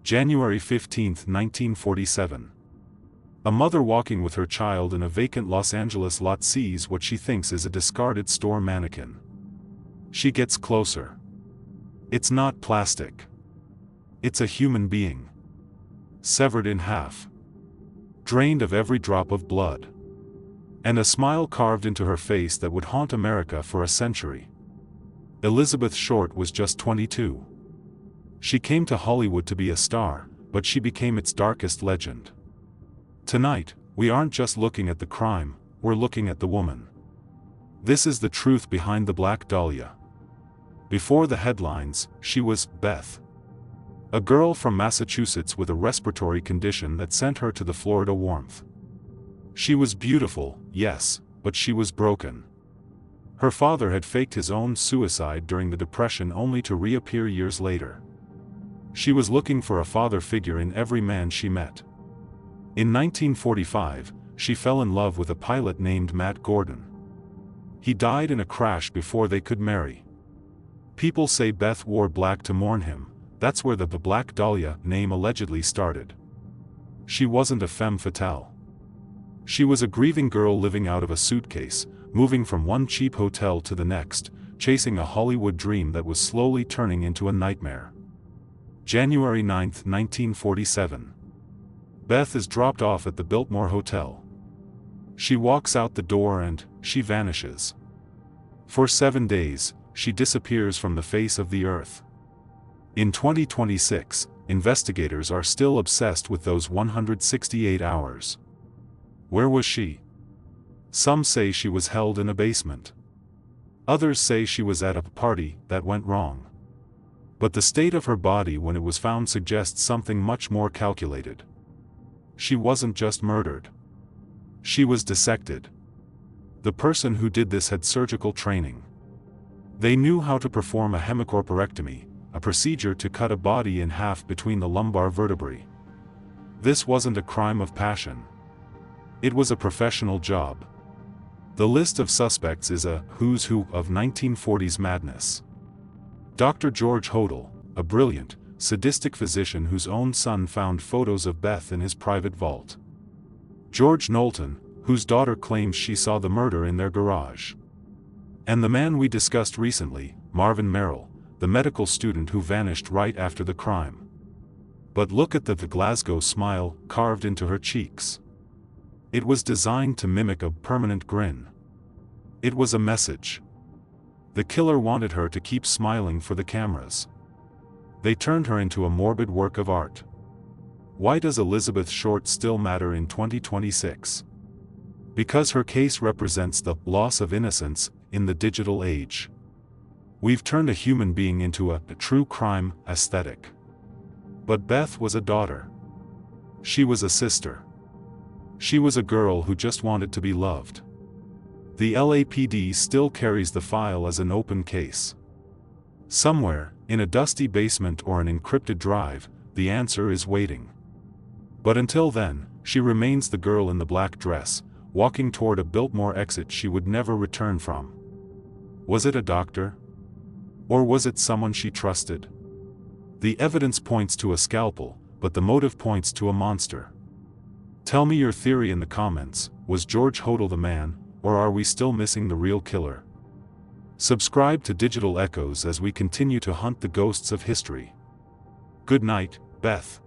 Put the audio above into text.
January 15, 1947. A mother walking with her child in a vacant Los Angeles lot sees what she thinks is a discarded store mannequin. She gets closer. It's not plastic. It's a human being. Severed in half. Drained of every drop of blood. And a smile carved into her face that would haunt America for a century. Elizabeth Short was just 22. She came to Hollywood to be a star, but she became its darkest legend. Tonight, we aren't just looking at the crime, we're looking at the woman. This is the truth behind the Black Dahlia. Before the headlines, she was Beth. A girl from Massachusetts with a respiratory condition that sent her to the Florida warmth. She was beautiful, yes, but she was broken. Her father had faked his own suicide during the Depression only to reappear years later. She was looking for a father figure in every man she met. In 1945, she fell in love with a pilot named Matt Gordon. He died in a crash before they could marry. People say Beth wore black to mourn him. That's where the Black Dahlia name allegedly started. She wasn't a femme fatale. She was a grieving girl living out of a suitcase, moving from one cheap hotel to the next, chasing a Hollywood dream that was slowly turning into a nightmare. January 9, 1947. Beth is dropped off at the Biltmore Hotel. She walks out the door and she vanishes. For 7 days, she disappears from the face of the earth. In 2026, investigators are still obsessed with those 168 hours. Where was she? Some say she was held in a basement. Others say she was at a party that went wrong. But the state of her body when it was found suggests something much more calculated. She wasn't just murdered. She was dissected. The person who did this had surgical training. They knew how to perform a hemicorporectomy, a procedure to cut a body in half between the lumbar vertebrae. This wasn't a crime of passion. It was a professional job. The list of suspects is a who's who of 1940s madness. Dr. George Hodel, a brilliant, sadistic physician whose own son found photos of Beth in his private vault. George Knowlton, whose daughter claims she saw the murder in their garage. And the man we discussed recently, Marvin Merrill, the medical student who vanished right after the crime. But look at the Glasgow Smile carved into her cheeks. It was designed to mimic a permanent grin. It was a message. The killer wanted her to keep smiling for the cameras. They turned her into a morbid work of art. Why does Elizabeth Short still matter in 2026? Because her case represents the loss of innocence in the digital age. We've turned a human being into a true crime aesthetic. But Beth was a daughter. She was a sister. She was a girl who just wanted to be loved. The LAPD still carries the file as an open case. Somewhere, in a dusty basement or an encrypted drive, the answer is waiting. But until then, she remains the girl in the black dress, walking toward a Biltmore exit she would never return from. Was it a doctor? Or was it someone she trusted? The evidence points to a scalpel, but the motive points to a monster. Tell me your theory in the comments. Was George Hodel the man, or are we still missing the real killer? Subscribe to Digital Echoes as we continue to hunt the ghosts of history. Good night, Beth.